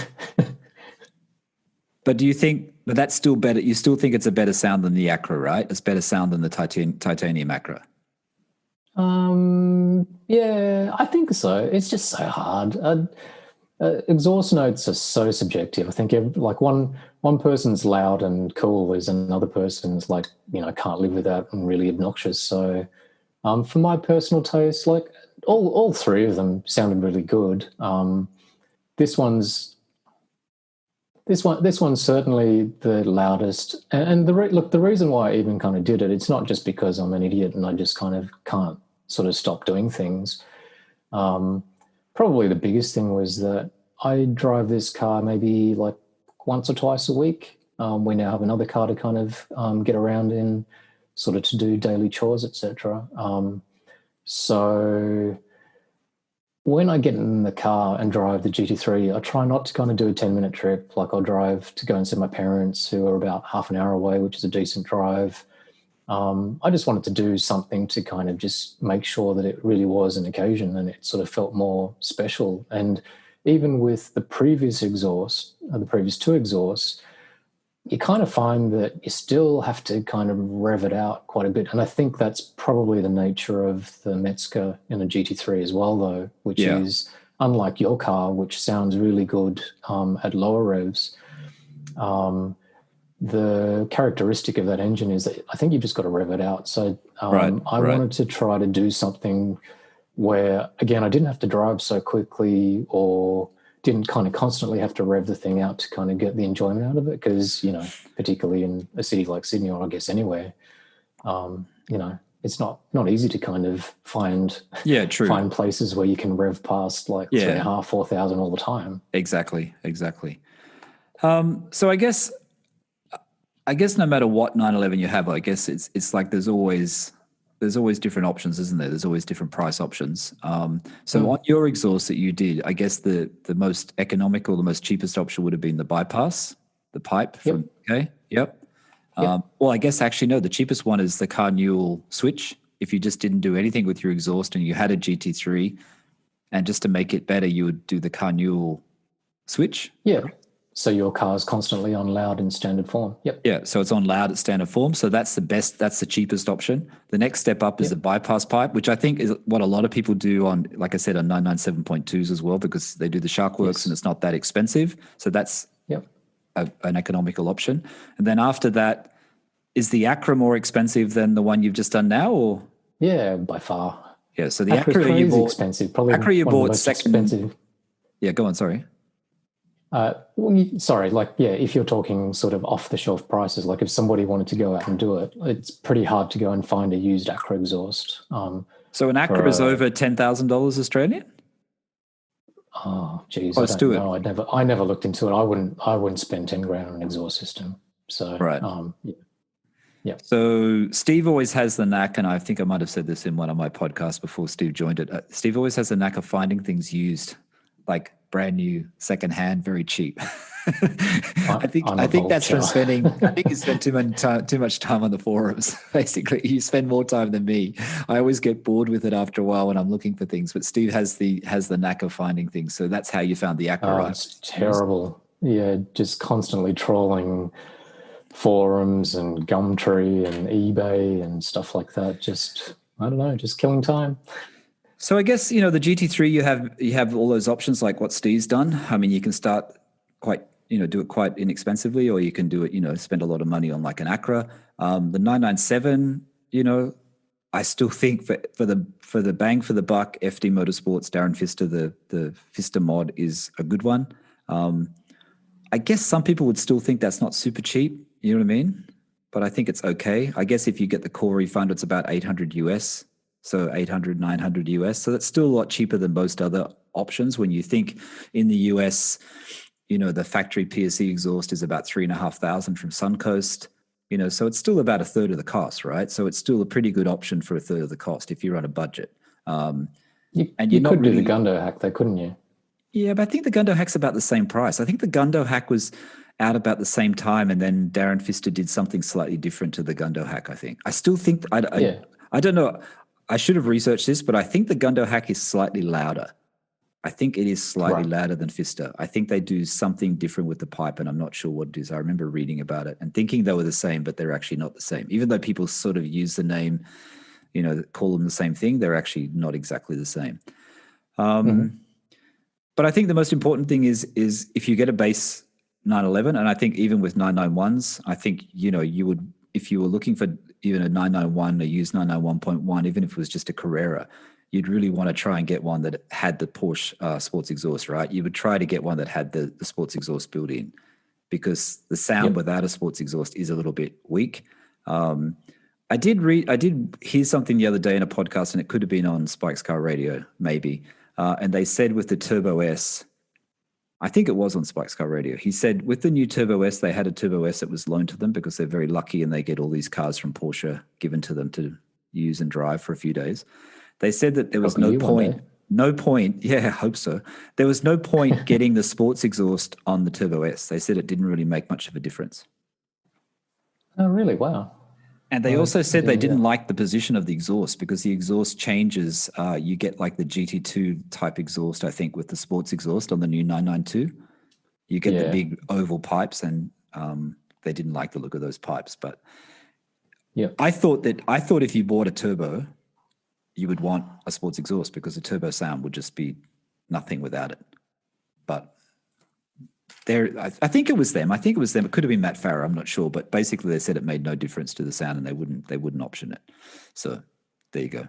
But do you think? But that's still better. You still think it's a better sound than the Acura, right? It's better sound than the titanium Acura. Yeah, I think so. It's just so hard. Exhaust notes are so subjective. I think like one person's loud and cool is another person's like, can't live with that and really obnoxious. So for my personal taste, like all three of them sounded really good. This one's certainly the loudest. And the reason why I even kind of did it, it's not just because I'm an idiot and I just kind of can't sort of stop doing things. Probably the biggest thing was that I drive this car maybe like once or twice a week. We now have another car to kind of get around in, sort of to do daily chores, etc. So when I get in the car and drive the GT3, I try not to kind of do a 10-minute trip. Like I'll drive to go and see my parents, who are about half an hour away, which is a decent drive. I just wanted to do something to kind of just make sure that it really was an occasion and it sort of felt more special. And even with the previous two exhausts, you kind of find that you still have to kind of rev it out quite a bit. And I think that's probably the nature of the Metzger in a GT3 as well, though, which is unlike your car, which sounds really good at lower revs. The characteristic of that engine is that I think you've just got to rev it out. So I wanted to try to do something where, again, I didn't have to drive so quickly or didn't kind of constantly have to rev the thing out to kind of get the enjoyment out of it, because, particularly in a city like Sydney, or I guess anywhere, it's not easy to kind of find places where you can rev past like 3,500, 4,000 all the time. Exactly. So I guess no matter what 911 you have, I guess it's like there's always there's always different options, isn't there? There's always different price options. So on your exhaust that you did, I guess the most economical, the most cheapest option would have been the bypass, the pipe from okay. Yep. Well, I guess actually no, the cheapest one is the Carneuel switch. If you just didn't do anything with your exhaust and you had a GT3, and just to make it better, you would do the Carneuel switch. Yeah. So your car's constantly on loud in standard form. Yep. Yeah. So it's on loud at standard form. So that's the best. That's the cheapest option. The next step up is the bypass pipe, which I think is what a lot of people do on, like I said, on 997.2s as well, because they do the Sharkworks and it's not that expensive. So that's an economical option. And then after that, is the Acra more expensive than the one you've just done now, or? Yeah, by far. Yeah. So the Acra you bought, expensive. Probably Acra you bought second. Expensive. Yeah. Go on. Sorry. If you're talking sort of off-the-shelf prices, like if somebody wanted to go out and do it, it's pretty hard to go and find a used Acra exhaust. So an Acra is over $10,000 Australian? Oh, geez, Close to it. I never looked into it. I wouldn't spend 10 grand on an exhaust system. So right. Yeah. So Steve always has the knack, and I think I might have said this in one of my podcasts before Steve joined it. Steve always has the knack of finding things used, like brand new, secondhand, very cheap. I think that's from spending. I think you spend too much time on the forums. Basically, you spend more time than me. I always get bored with it after a while when I'm looking for things. But Steve has the knack of finding things. So that's how you found the Acra. Right? It's terrible. Yeah, just constantly trolling forums and Gumtree and eBay and stuff like that. Just I don't know, just killing time. So I guess, the GT3, you have all those options like what Steve's done. I mean, you can start do it quite inexpensively, or you can do it, spend a lot of money on like an Acra. The 997, I still think for the bang for the buck, FD Motorsports, Darren Pfister, the Pfister mod is a good one. I guess some people would still think that's not super cheap. You know what I mean? But I think it's okay. I guess if you get the core refund, it's about $800 US. So $800, $900 US. So that's still a lot cheaper than most other options. When you think in the US, the factory PSE exhaust is about $3,500 from Suncoast, so it's still about a third of the cost, right? So it's still a pretty good option for a third of the cost if you're on a budget. You could do the Gundo hack though, couldn't you? Yeah, but I think the Gundo hack's about the same price. I think the Gundo hack was out about the same time, and then Darren Pfister did something slightly different to the Gundo hack, I think. I still think, I don't know, I should have researched this, but I think the Gundo hack is slightly louder. I think it is slightly louder than Pfister. I think they do something different with the pipe, and I'm not sure what it is. I remember reading about it and thinking they were the same, but they're actually not the same. Even though people sort of use the name, call them the same thing, they're actually not exactly the same. But I think the most important thing is if you get a base 911, and I think even with 991s, I think, you would, if you were looking for even a 991, a used 991.1, even if it was just a Carrera, you'd really want to try and get one that had the Porsche sports exhaust, right? You would try to get one that had the sports exhaust built in, because the sound without a sports exhaust is a little bit weak. I did hear something the other day in a podcast, and it could have been on Spike's Car Radio, maybe. And they said with the Turbo S, I think it was on Spike's Car Radio. He said with the new Turbo S, they had a Turbo S that was loaned to them because they're very lucky and they get all these cars from Porsche given to them to use and drive for a few days. They said that there was no point. Yeah, I hope so. There was no point getting the sports exhaust on the Turbo S. They said it didn't really make much of a difference. Oh, really? Wow. And they also said they didn't like the position of the exhaust because the exhaust changes. You get like the GT2 type exhaust, I think, with the sports exhaust on the new 992. You get the big oval pipes, and they didn't like the look of those pipes. But I thought if you bought a turbo, you would want a sports exhaust because the turbo sound would just be nothing without it. But I think it was them. It could have been Matt Farrer. I'm not sure, but basically they said it made no difference to the sound, and they wouldn't option it. So there you go.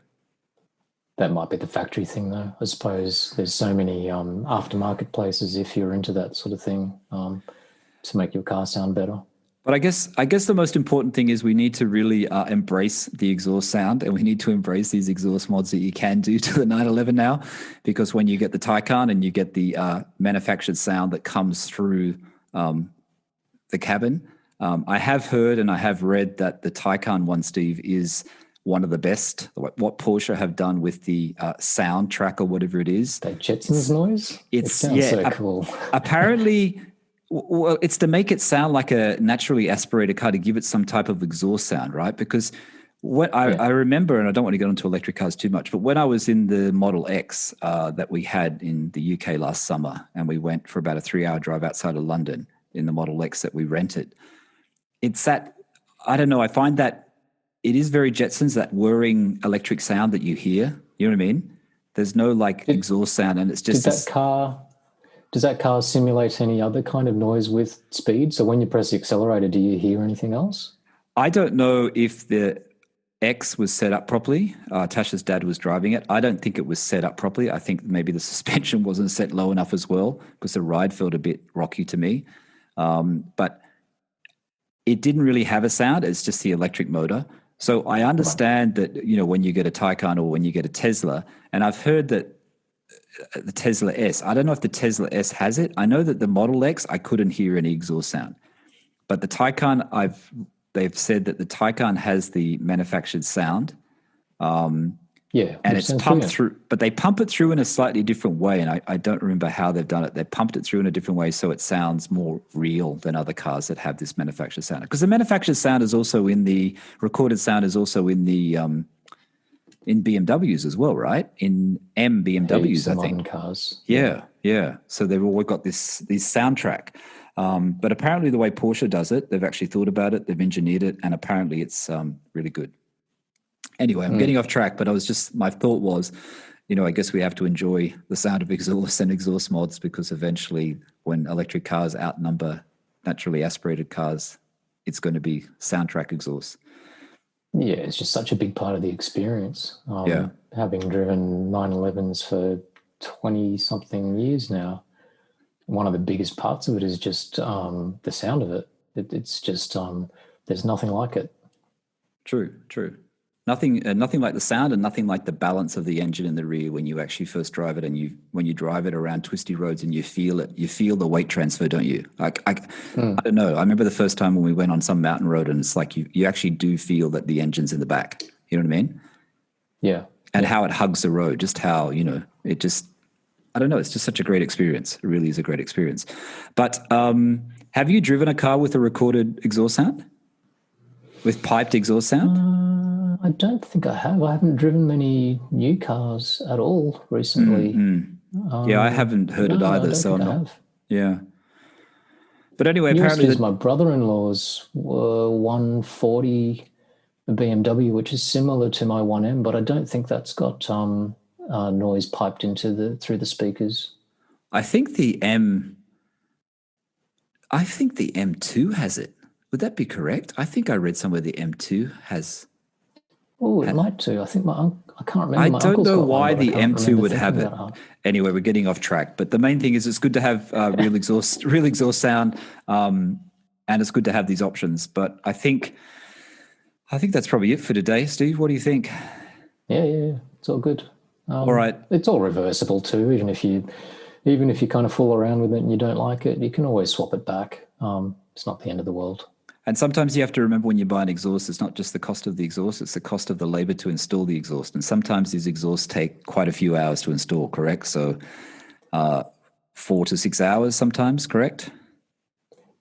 That might be the factory thing, though. I suppose there's so many aftermarket places if you're into that sort of thing to make your car sound better. But I guess the most important thing is we need to really embrace the exhaust sound, and we need to embrace these exhaust mods that you can do to the 911 now, because when you get the Taycan and you get the manufactured sound that comes through the cabin, I have heard and I have read that the Taycan one, Steve, is one of the best. What Porsche have done with the soundtrack or whatever it is. That Jetsons noise? It sounds so cool. Apparently, well, it's to make it sound like a naturally aspirated car, to give it some type of exhaust sound, right? Because I remember, and I don't want to get into electric cars too much, but when I was in the Model X that we had in the UK last summer, and we went for about a 3-hour drive outside of London in the Model X that we rented, it's that, I don't know, I find that it is very Jetsons, that whirring electric sound that you hear. You know what I mean? There's no exhaust sound, and it's just Does that car simulate any other kind of noise with speed? So when you press the accelerator, do you hear anything else? I don't know if the X was set up properly. Tasha's dad was driving it. I don't think it was set up properly. I think maybe the suspension wasn't set low enough as well, because the ride felt a bit rocky to me. But it didn't really have a sound. It's just the electric motor. So I understand that, when you get a Taycan or when you get a Tesla, and I've heard that the Tesla S, I don't know if the Tesla S has it. I know that the Model X, I couldn't hear any exhaust sound. But the Taycan, they've said that the Taycan has the manufactured sound. And it's pumped through, but they pump it through in a slightly different way. And I don't remember how they've done it. They pumped it through in a different way so it sounds more real than other cars that have this manufactured sound. Because the manufactured sound is also recorded sound is also in the in BMWs as well, right? In BMWs, I think. Cars. Yeah. So they've all got this soundtrack. But apparently the way Porsche does it, they've actually thought about it, they've engineered it, and apparently it's really good. Anyway, I'm getting off track, but my thought was, I guess we have to enjoy the sound of exhaust and exhaust mods, because eventually when electric cars outnumber naturally aspirated cars, it's going to be soundtrack exhaust. Yeah, it's just such a big part of the experience. Having driven 911s for 20-something years now, one of the biggest parts of it is just the sound of it. It's just, there's nothing like it. True. Nothing like the sound, and nothing like the balance of the engine in the rear when you actually first drive it, and when you drive it around twisty roads and you feel it. You feel the weight transfer, don't you? I don't know. I remember the first time when we went on some mountain road, and it's like you actually do feel that the engine's in the back. You know what I mean? Yeah. And how it hugs the road, just how, it just, I don't know. It's just such a great experience. It really is a great experience. But have you driven a car with a recorded exhaust sound? With piped exhaust sound? I don't think I have. I haven't driven many new cars at all recently. I haven't heard it either. So I'm not. Yeah. But anyway, apparently my brother-in-law's 140 BMW, which is similar to my 1M, but I don't think that's got noise piped through the speakers. I think the M2 has it. Would that be correct? I think I read somewhere the M2 has. Oh, it might too. I think I can't remember. I don't know why the M2 would have it. Anyway, we're getting off track. But the main thing is, it's good to have real exhaust sound, and it's good to have these options. But I think that's probably it for today, Steve. What do you think? Yeah, it's all good. All right, it's all reversible too. Even if you kind of fool around with it and you don't like it, you can always swap it back. It's not the end of the world. And sometimes you have to remember, when you buy an exhaust, it's not just the cost of the exhaust, it's the cost of the labor to install the exhaust. And sometimes these exhausts take quite a few hours to install, correct? So 4 to 6 hours sometimes, correct?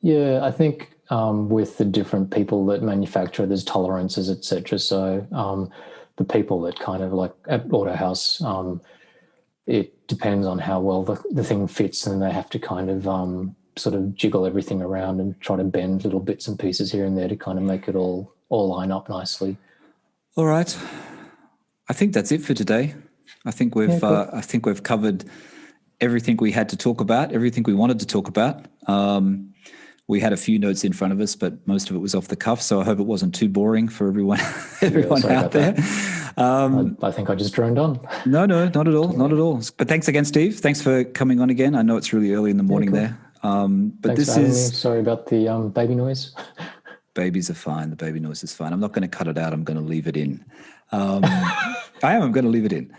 Yeah, I think with the different people that manufacture, there's tolerances, etc. So the people that kind of like at Autohouse, it depends on how well the thing fits, and they have to kind of sort of jiggle everything around and try to bend little bits and pieces here and there to kind of make it all line up nicely. All right. I think that's it for today. I think we've covered everything we had to talk about, everything we wanted to talk about. We had a few notes in front of us, but most of it was off the cuff, so I hope it wasn't too boring for everyone out there. I think I just droned on. No, not at all. But thanks again, Steve. Thanks for coming on again. I know it's really early in the morning there. But thanks for having me. Sorry about the baby noise. Babies are fine. The baby noise is fine. I'm not going to cut it out. I'm going to leave it in. I'm going to leave it in.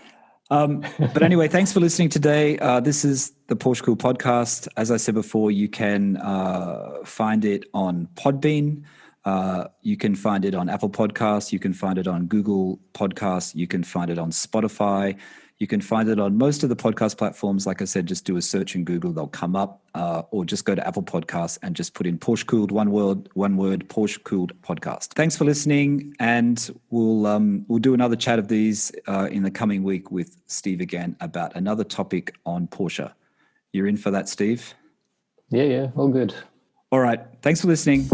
But anyway, thanks for listening today. This is the PorscheCooled Podcast. As I said before, you can find it on Podbean. You can find it on Apple Podcasts. You can find it on Google Podcasts. You can find it on Spotify. You can find it on most of the podcast platforms. Like I said, just do a search in Google. They'll come up, or just go to Apple Podcasts and just put in PorscheCooled, one word, PorscheCooled Podcast. Thanks for listening, and we'll do another chat of these in the coming week with Steve again about another topic on Porsche. You're in for that, Steve? Yeah, all good. All right. Thanks for listening.